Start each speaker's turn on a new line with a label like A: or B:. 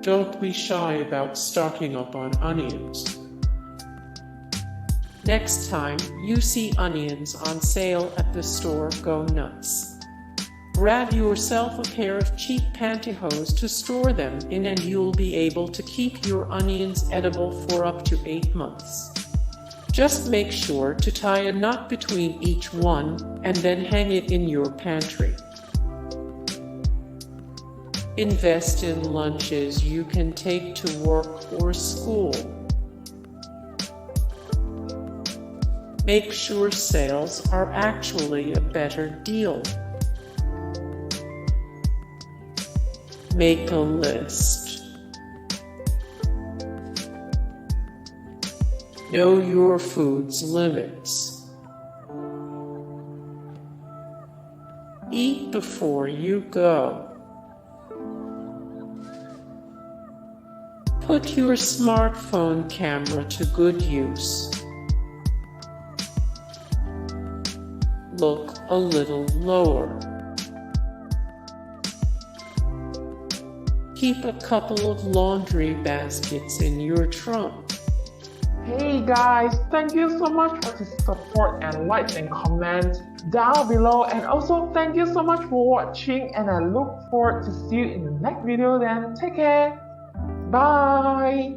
A: Don't be shy about stocking up on onions. Next time you see onions on sale at the store, go nuts. Grab yourself a pair of cheap pantyhose to store them in, and you'll be able to keep your onions edible for up to 8 months. Just make sure to tie a knot between each one and then hang it in your pantry. Invest in lunches you can take to work or school. Make sure sales are actually a better deal. Make a list. Know your food's limits. Eat before you go. Put your smartphone camera to good use. Look a little lower. Keep a couple of laundry baskets in your trunk.
B: Hey guys, thank you so much for the support and likes and comments down below, and also thank you so much for watching, and I look forward to see you in the next video. Then take care. Bye.